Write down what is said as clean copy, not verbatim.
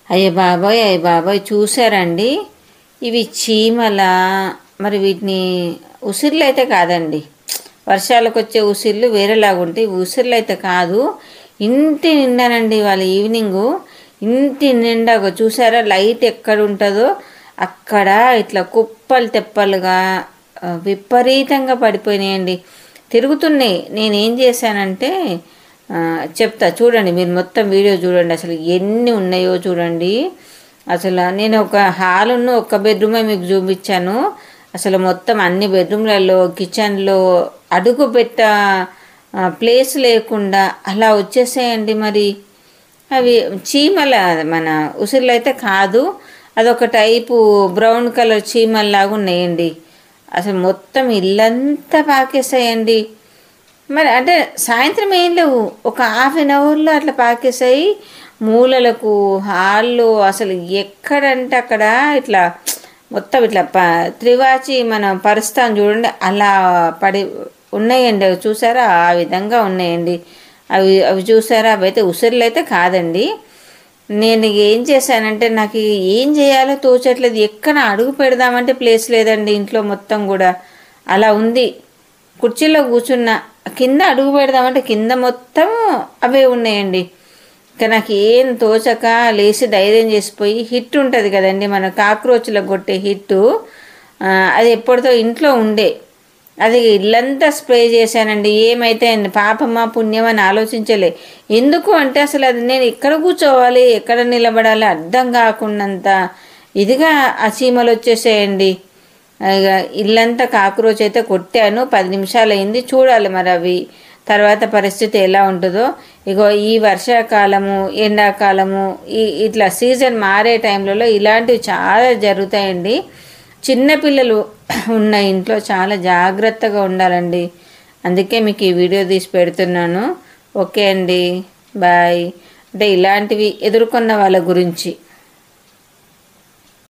అయ్య బాబోయ్ చూసారండి. ఇవి చీమల, మరి వీటిని ఉసిర్లు అయితే కాదండి. వర్షాలకు వచ్చే ఉసిర్లు వేరేలాగుంటాయి, ఉసిర్లు అయితే కాదు. ఇంటి నిండానండి వాళ్ళ ఈవినింగు. ఇంటి నిండా చూసారా, లైట్ ఎక్కడ ఉంటుందో అక్కడ ఇట్లా కుప్పలు తెప్పలుగా విపరీతంగా పడిపోయినాయండి, తిరుగుతున్నాయి. నేనేం చేశానంటే చెప్తా చూడండి, మీరు మొత్తం వీడియో చూడండి, అసలు ఎన్ని ఉన్నాయో చూడండి. అసలు నేను ఒక హాలును ఒక బెడ్రూమే మీకు చూపించాను. అసలు మొత్తం అన్ని బెడ్రూమ్లలో, కిచెన్లో అడుగు పెట్ట ప్లేస్ లేకుండా అలా వచ్చేసాయండి. మరి అవి చీమల, మన ఉసిర్లు అయితే కాదు, అదొక టైపు బ్రౌన్ కలర్ చీమల్లాగా ఉన్నాయండి. అసలు మొత్తం ఇల్లంతా పాకేసాయండి. మరి అంటే సాయంత్రం ఏం లేవు, ఒక హాఫ్ అన్ అవర్లో అట్లా పాకేసాయి. మూలలకు, హాల్లో, అసలు ఎక్కడంటే అక్కడ ఇట్లా మొత్తం ఇట్లా త్రివాచి మనం పరుస్తాం చూడండి, అలా పడి ఉన్నాయండి. అవి చూసారా, ఆ విధంగా ఉన్నాయండి. అవి అవి చూసారా, అవి అయితే ఉసిర్లు అయితే కాదండి. నేను ఏం చేశానంటే, నాకు ఏం చేయాలో తోచట్లేదు, ఎక్కడ అడుగు పెడదామంటే ప్లేస్ లేదండి ఇంట్లో మొత్తం కూడా. అలా ఉంది. కుర్చీలో కూర్చున్న, కింద అడుగు పెడదామంటే కింద మొత్తం అవే ఉన్నాయండి. ఇంకా నాకు ఏం తోచక లేచి ధైర్యం చేసిపోయి, హిట్ ఉంటుంది కదండి మన కాక్రోచ్లకు కొట్టే హిట్టు, అది ఎప్పటితో ఇంట్లో ఉండే, అది ఇల్లంతా స్ప్రే చేశానండి. ఏమైతే పాపమా పుణ్యం అని ఆలోచించలే. ఎందుకు అంటే అసలు అది నేను ఎక్కడ కూర్చోవాలి, ఎక్కడ నిలబడాలి అర్థం కాకుండంత ఇదిగా ఆ చీమలు వచ్చేసాయండి. ఇక ఇల్లంతా కాక్రోచ్ అయితే కొట్టాను. 10 నిమిషాలు అయింది, చూడాలి మరి అవి తర్వాత పరిస్థితి ఎలా ఉంటుందో. ఇగో ఈ వర్షాకాలము, ఎండాకాలము, ఇట్లా సీజన్ మారే టైంలలో ఇలాంటివి చాలా జరుగుతాయండి. చిన్నపిల్లలు ఉన్న ఇంట్లో చాలా జాగ్రత్తగా ఉండాలండి. అందుకే మీకు ఈ వీడియో తీసి పెడుతున్నాను. ఓకే అండి, బాయ్. అంటే ఇలాంటివి ఎదుర్కొన్న వాళ్ళ గురించి